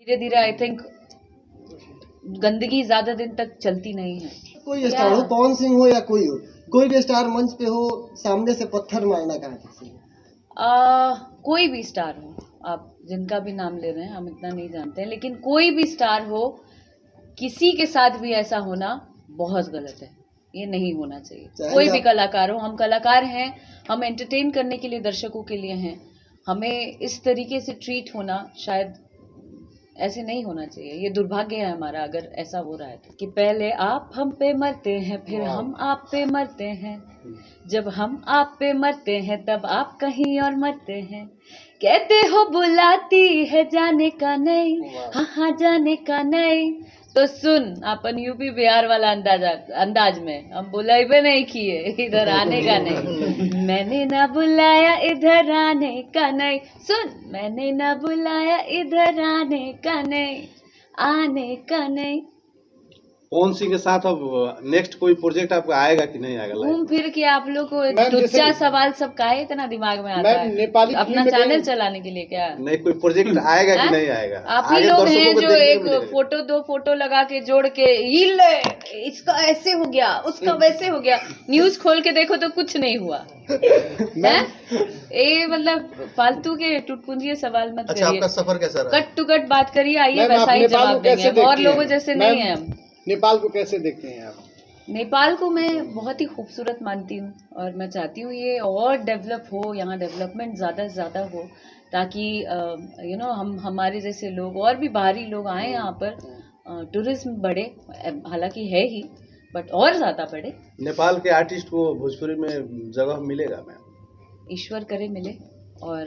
धीरे धीरे I think गंदगी ज्यादा दिन तक चलती नहीं है। कोई स्टार हो, पवन सिंह हो या कोई भी स्टार मंच पे हो, सामने से पत्थर मारना कहाँ किसी कोई भी स्टार हो, आप जिनका भी नाम ले रहे हैं हम इतना नहीं जानते हैं, लेकिन कोई भी स्टार हो, किसी के साथ भी ऐसा होना बहुत गलत है। ये नहीं होना चाहिए। कोई भी कलाकार हो, हम कलाकार हैं, हम एंटरटेन करने के लिए दर्शकों के लिए हैं। हमें इस तरीके से ट्रीट होना शायद ऐसे नहीं होना चाहिए। ये दुर्भाग्य है हमारा अगर ऐसा हो रहा है तो। कि पहले आप हम पे मरते हैं, फिर हम आप पे मरते हैं, जब हम आप पे मरते हैं तब आप कहीं और मरते हैं। कहते हो बुलाती है जाने का नहीं, हाँ हाँ जाने का नहीं। तो सुन, अपन यूपी बिहार वाला अंदाज में हम बुलाइबे नहीं किए, इधर आने का नहीं। मैंने ना बुलाया इधर आने का नहीं। सुन, मैंने ना बुलाया इधर आने का नहीं, आने का नहीं। पवन सिंह के साथ अब नेक्स्ट कोई प्रोजेक्ट आपका आएगा कि नहीं आएगा? घूम फिर के आप लोग को तुच्चा सवाल सब काहे इतना दिमाग में आता है? नेपाली अपना चैनल चलाने के लिए क्या? नहीं, कोई प्रोजेक्ट आएगा कि नहीं आएगा? आप ही लोग हैं जो एक फोटो दो फोटो लगा के जोड़ के इसका ऐसे हो गया, उसका वैसे हो गया। न्यूज खोल के देखो तो कुछ नहीं हुआ है। ये मतलब फालतू के टुटपुंजिए सवाल मत करिए। आपका सफर कैसा रहा? कट टू कट बात करिए, आइए वैसा ही जवाब देंगे। और लोगों जैसे नहीं है हम। नेपाल को कैसे देखते हैं आप? नेपाल को मैं बहुत ही खूबसूरत मानती हूँ और मैं चाहती हूँ ये और डेवलप हो, यहाँ डेवलपमेंट ज़्यादा से ज़्यादा हो, ताकि हम हमारे जैसे लोग और भी बाहरी लोग आए यहाँ पर, टूरिज्म बढ़े। हालांकि है ही, बट और ज़्यादा बढ़े। नेपाल के आर्टिस्ट को भोजपुरी में जगह मिलेगा मैम? ईश्वर करे मिले। और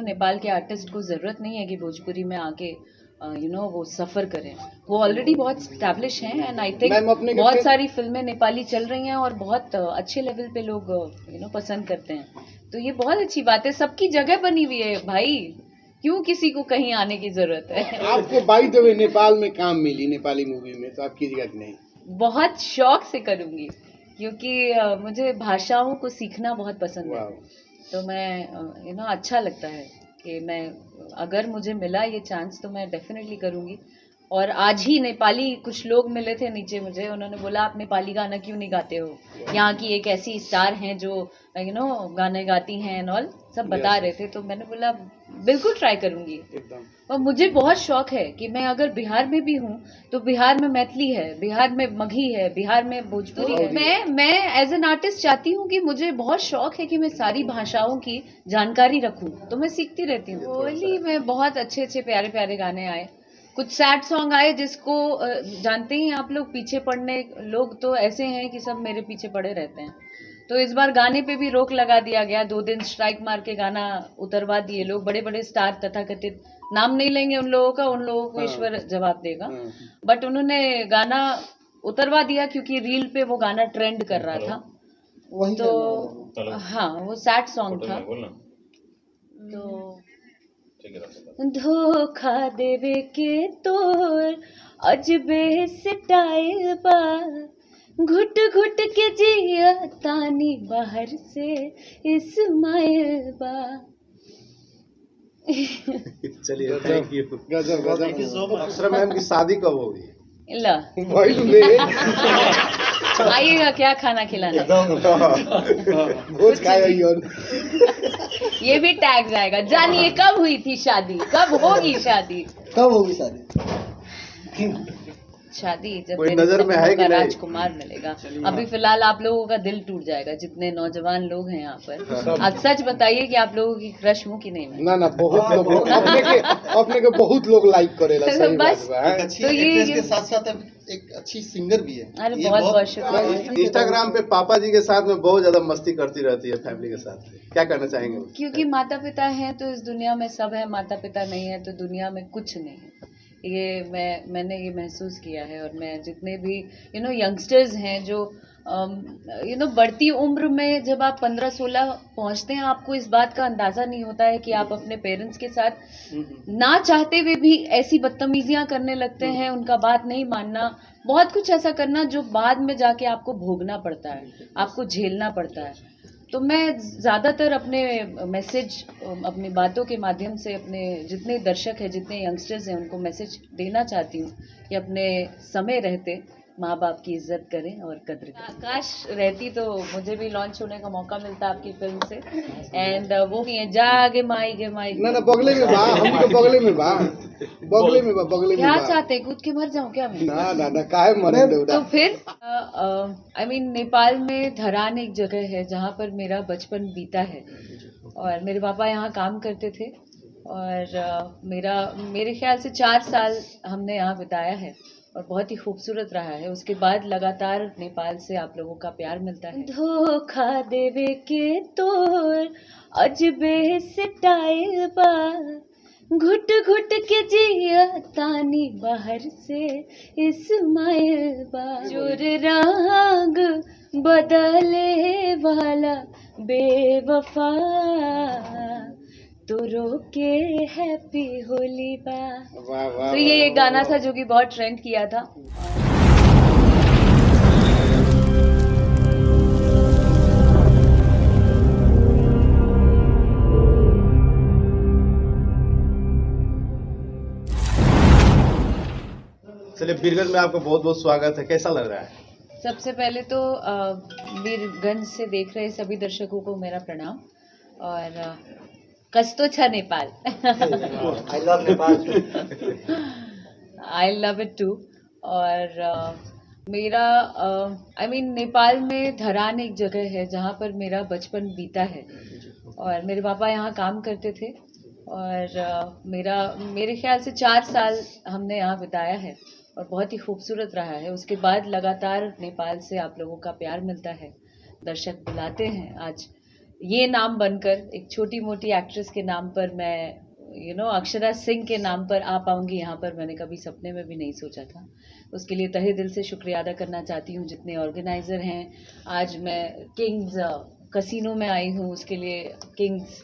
नेपाल के आर्टिस्ट को ज़रूरत नहीं है कि भोजपुरी में आके वो सफ़र करें। वो ऑलरेडी बहुत स्टैब्लिश हैं एंड आई थिंक बहुत सारी फिल्में नेपाली चल रही हैं और बहुत अच्छे लेवल पे लोग पसंद करते हैं। तो ये बहुत अच्छी बात है, सबकी जगह बनी हुई है भाई, क्यों किसी को कहीं आने की जरूरत है? आपको बाय द वे नेपाल में काम मिली नेपाली मूवी में, तो आप कीजिएगा कि नहीं? बहुत शौक से करूँगी, क्योंकि मुझे भाषाओं को सीखना बहुत पसंद है। तो मैं अच्छा लगता है कि मैं अगर मुझे मिला ये चांस तो मैं डेफिनेटली करूँगी। और आज ही नेपाली कुछ लोग मिले थे नीचे मुझे, उन्होंने बोला आप नेपाली गाना क्यों नहीं गाते हो? यहाँ की एक ऐसी स्टार हैं जो गाने गाती हैं एंड ऑल, सब बता रहे थे। तो मैंने बोला बिल्कुल ट्राई करूँगी। और मुझे बहुत शौक है कि मैं अगर बिहार में भी हूँ तो बिहार में मैथिली है, बिहार में मगही है, बिहार में भोजपुरी है। मैं एज एन आर्टिस्ट चाहती हूँ कि मुझे बहुत शौक है कि मैं सारी भाषाओं की जानकारी रखूँ, तो मैं सीखती रहती हूँ। होली में बहुत अच्छे अच्छे प्यारे प्यारे गाने आए, कुछ सैड सॉन्ग आए जिसको जानते ही आप लोग, पीछे पड़ने लोग तो ऐसे हैं कि सब मेरे पीछे पड़े रहते हैं। तो इस बार गाने पे भी रोक लगा दिया गया, 2 दिन स्ट्राइक मार के गाना उतरवा दिए लोग। बड़े बड़े स्टार तथाकथित, नाम नहीं लेंगे उन लोगों का, उन लोगों को ईश्वर जवाब देगा, बट उन्होंने गाना उतरवा दिया क्योंकि रील पे वो गाना ट्रेंड कर रहा था। तो हाँ, वो सैड सॉन्ग था। तो धोखा देवे के तोर अजबे स्टाइल बा, घुट घुट के जिया तानी बाहर से इस्माइल बा। चलिए, थैंक यू। गजब। अक्षरा मैम की शादी कब होगी? आइएगा, क्या खाना खिलाना? ये भी टैग जाएगा। जानिए कब हुई थी शादी, कब होगी शादी? शादी जब मेरे नजर में है कि राजकुमार मिलेगा। अभी फिलहाल आप लोगों का दिल टूट जाएगा जितने नौजवान लोग हैं यहाँ पर। आप सच बताइए कि आप लोगों की क्रश हूँ कि नहीं? ना बहुत लोग अपने के बहुत लोग लाइक करेला। सही बस तो ये के साथ साथ एक अच्छी सिंगर भी है। अरे बहुत बहुत शुक्रिया। इंस्टाग्राम पे पापा जी के साथ में बहुत ज्यादा मस्ती करती रहती है फैमिली के साथ, क्या करना चाहेंगे? क्योंकि माता पिता हैं तो इस दुनिया में सब है, माता पिता नहीं है तो दुनिया में कुछ नहीं है। ये मैंने ये महसूस किया है। और मैं जितने भी यंगस्टर्स हैं जो बढ़ती उम्र में जब आप 15-16 पहुंचते हैं, आपको इस बात का अंदाजा नहीं होता है कि आप अपने पेरेंट्स के साथ ना चाहते हुए भी ऐसी बदतमीजियां करने लगते हैं, उनका बात नहीं मानना, बहुत कुछ ऐसा करना जो बाद में जाके आपको भोगना पड़ता है, आपको झेलना पड़ता है। तो मैं ज़्यादातर अपने मैसेज, अपनी बातों के माध्यम से अपने जितने दर्शक हैं, जितने यंगस्टर्स हैं, उनको मैसेज देना चाहती हूँ कि अपने समय रहते माँ बाप की इज्जत करें और कद्र करें। काश रहती तो मुझे भी लॉन्च होने का मौका मिलता आपकी फिल्म से। एंड वो नहीं है जागे माई गे माई ना ना बगले में बा, हम के बगले में बा, बगले में बा, बगले में क्या बा। चाहते कूद के मर जाऊं क्या मैं? ना ना ना काहे मरे देवड़ा। तो फिर आई मीन नेपाल में धरान एक जगह है जहाँ पर मेरा बचपन बीता है और मेरे पापा यहाँ काम करते थे और मेरे ख्याल से 4 साल हमने यहाँ बिताया है और बहुत ही खूबसूरत रहा है। उसके बाद लगातार नेपाल से आप लोगों का प्यार मिलता है। धोखा देवे के तोर अजबे स्टाइल बा, घुट घुट के जिया तानी बाहर से इस्माइल बा, जोर रंग बदले वाला बेवफा, तो रोके हैप्पी होली बा। वाह वाह। तो ये एक गाना था जो कि बहुत ट्रेंड किया था। चलिए बीरगंज में आपका बहुत बहुत स्वागत है, कैसा लग रहा है? सबसे पहले तो वीरगंज से देख रहे सभी दर्शकों को मेरा प्रणाम और कस्तो छ Nepal. I love Nepal. I love it too. और मेरा आई मीन नेपाल में धरान एक जगह है जहाँ पर मेरा बचपन बीता है और मेरे पापा यहाँ काम करते थे और मेरे ख्याल से 4 साल हमने यहाँ बिताया है और बहुत ही खूबसूरत रहा है। उसके बाद लगातार नेपाल से आप लोगों का प्यार मिलता है, दर्शक बुलाते हैं। आज ये नाम बनकर एक छोटी मोटी एक्ट्रेस के नाम पर मैं अक्षरा सिंह के नाम पर आ पाऊंगी यहाँ पर, मैंने कभी सपने में भी नहीं सोचा था। उसके लिए तहे दिल से शुक्रिया अदा करना चाहती हूँ जितने ऑर्गेनाइज़र हैं। आज मैं किंग्स कसिनो में आई हूँ, उसके लिए किंग्स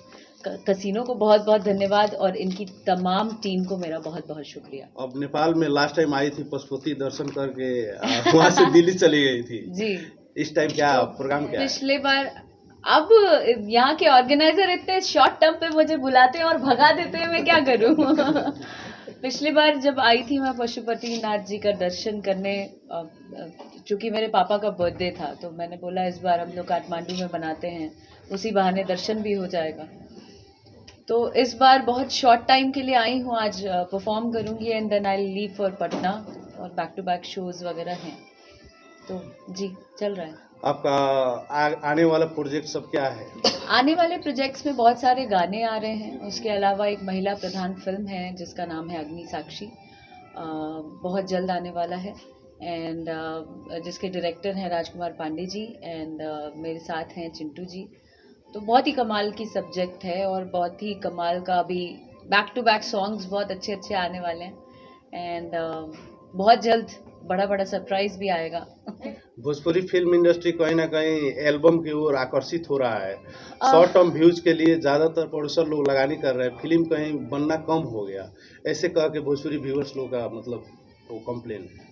कसिनो को बहुत बहुत धन्यवाद और इनकी तमाम टीम को मेरा बहुत बहुत शुक्रिया। अब नेपाल में लास्ट टाइम आई थी पशुपति दर्शन करके, वहाँ से दिल्ली चली गई थी जी। इस टाइम क्या प्रोग्राम क्या है? पिछले बार अब यहाँ के ऑर्गेनाइजर इतने शॉर्ट टर्म पे मुझे बुलाते हैं और भगा देते हैं, मैं क्या करूँ। पिछली बार जब आई थी मैं पशुपति नाथ जी का दर्शन करने, चूँकि मेरे पापा का बर्थडे था तो मैंने बोला इस बार हम लोग काठमांडू में बनाते हैं, उसी बहाने दर्शन भी हो जाएगा। तो इस बार बहुत शॉर्ट टाइम के लिए आई हूँ, आज परफॉर्म करूँगी and then I leave for Patna और बैक टू बैक शोज़ वगैरह हैं। तो जी चल रहा है। आपका आने वाला प्रोजेक्ट सब क्या है? आने वाले प्रोजेक्ट्स में बहुत सारे गाने आ रहे हैं। उसके अलावा एक महिला प्रधान फिल्म है जिसका नाम है अग्नि साक्षी, बहुत जल्द आने वाला है एंड जिसके डायरेक्टर हैं राजकुमार पांडे जी एंड मेरे साथ हैं चिंटू जी। तो बहुत ही कमाल की सब्जेक्ट है और बहुत ही कमाल का अभी बैक टू बैक सॉन्ग्स बहुत अच्छे अच्छे आने वाले हैं एंड बहुत जल्द बड़ा बड़ा सरप्राइज भी आएगा। भोजपुरी फिल्म इंडस्ट्री कहीं ना कहीं एल्बम की ओर आकर्षित हो रहा है। शॉर्ट टर्म व्यूज के लिए ज़्यादातर प्रोड्यूसर लोग लगानी कर रहे हैं, फिल्म कहीं बनना कम हो गया, ऐसे कह के भोजपुरी व्यूअर्स लोग का मतलब वो कंप्लेन है।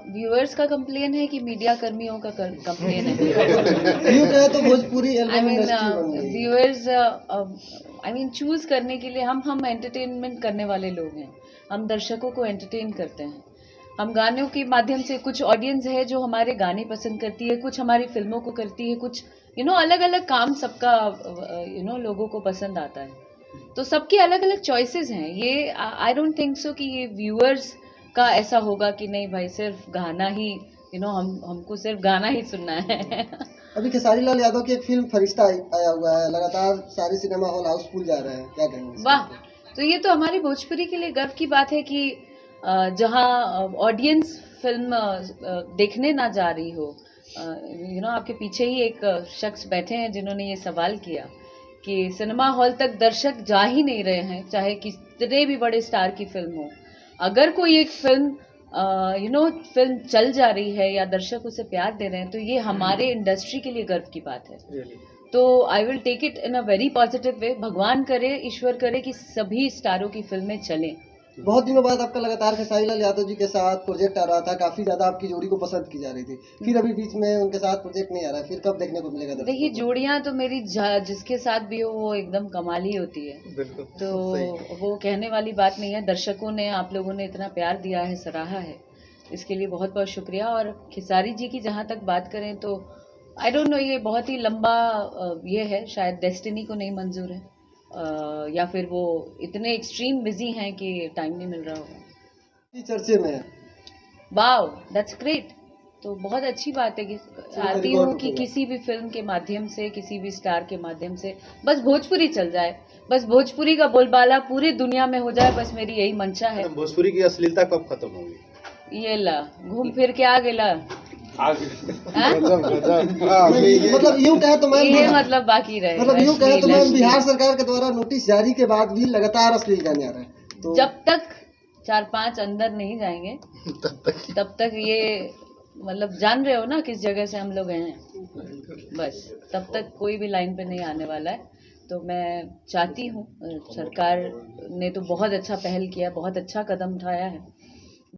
व्यूअर्स का कंप्लेन है कि मीडिया कर्मियों का कंप्लेन है? यूँ कहे तो भोजपुरी आई एल्बम मीन इंडस्ट्री बन गई। व्यूअर्स आई मीन चूज करने के लिए हम एंटरटेनमेंट करने वाले लोग हैं, हम दर्शकों को एंटरटेन करते हैं। हम गानों के माध्यम से, कुछ ऑडियंस है जो हमारे गाने पसंद करती है, कुछ हमारी फिल्मों को करती है, कुछ अलग अलग काम सबका लोगों को पसंद आता है। तो सबकी अलग अलग चॉइसेस हैं। ये आई डोंट थिंक सो कि ये व्यूअर्स का ऐसा होगा कि नहीं भाई सिर्फ गाना ही हमको सिर्फ गाना ही सुनना है। अभी खेसारी लाल यादव की एक फिल्म फरिश्ता आया हुआ है, लगातार सारे सिनेमा हॉल हाउसफुल जा रहे हैं, क्या कहेंगे? वाह, तो ये तो हमारी भोजपुरी के लिए गर्व की बात है कि जहाँ ऑडियंस फिल्म देखने ना जा रही हो, आपके पीछे ही एक शख्स बैठे हैं जिन्होंने ये सवाल किया कि सिनेमा हॉल तक दर्शक जा ही नहीं रहे हैं, चाहे कितने भी बड़े स्टार की फिल्म हो। अगर कोई एक फिल्म फिल्म चल जा रही है या दर्शक उसे प्यार दे रहे हैं तो ये हमारे इंडस्ट्री के लिए गर्व की बात है। तो I will take it in a very positive way. भगवान करे, ईश्वर करे कि सभी स्टारों की फिल्में चलें बहुत दिनों बाद आपका लगातार खेसारी लाल यादव जी के साथ प्रोजेक्ट आ रहा था, काफी ज्यादा आपकी जोड़ी को पसंद की जा रही थी, फिर अभी बीच में उनके साथ प्रोजेक्ट नहीं आ रहा, फिर कब देखने को मिलेगा दर्शकों देखिए को? जोड़ियां तो मेरी जिसके साथ भी हो वो एकदम कमाल ही होती है। बिल्कुल तो वो कहने वाली बात नहीं है। दर्शकों ने, आप लोगों ने इतना प्यार दिया है, सराहा है, इसके लिए बहुत बहुत शुक्रिया। और खेसारी जी की जहाँ तक बात करें तो आई डोंट नो, ये बहुत ही लंबा ये है, शायद डेस्टिनी को नहीं मंजूर है, या फिर वो इतने एक्सट्रीम बिजी हैं कि टाइम नहीं मिल रहा होगा। की चर्चे में है। Wow, that's great. तो बहुत अच्छी बात है कि आती हूँ कि किसी भी फिल्म के माध्यम से, किसी भी स्टार के माध्यम से बस भोजपुरी चल जाए, बस भोजपुरी का बोलबाला पूरी दुनिया में हो जाए, बस मेरी यही मंशा है। भोजपुरी की अश्लीलता कब खत्म होगी? ये ला घूम फिर के आ गेला। हाँ? गजब गजब। मतलब यूं कहे तो मैम, ये मतलब बाकी रहे, मतलब यूं कहे तो मैम अश्लील। बिहार सरकार के द्वारा नोटिस जारी के बाद भी लगातार अश्लील गाने आ रहे हैं, तो जब तक 4-5 अंदर नहीं जाएंगे तब तक ये, मतलब जान रहे हो ना किस जगह से हम लोग गए हैं, बस तब तक कोई भी लाइन पे नहीं आने वाला है। तो मैं चाहती हूँ, सरकार ने तो बहुत अच्छा पहल किया, बहुत अच्छा कदम उठाया है,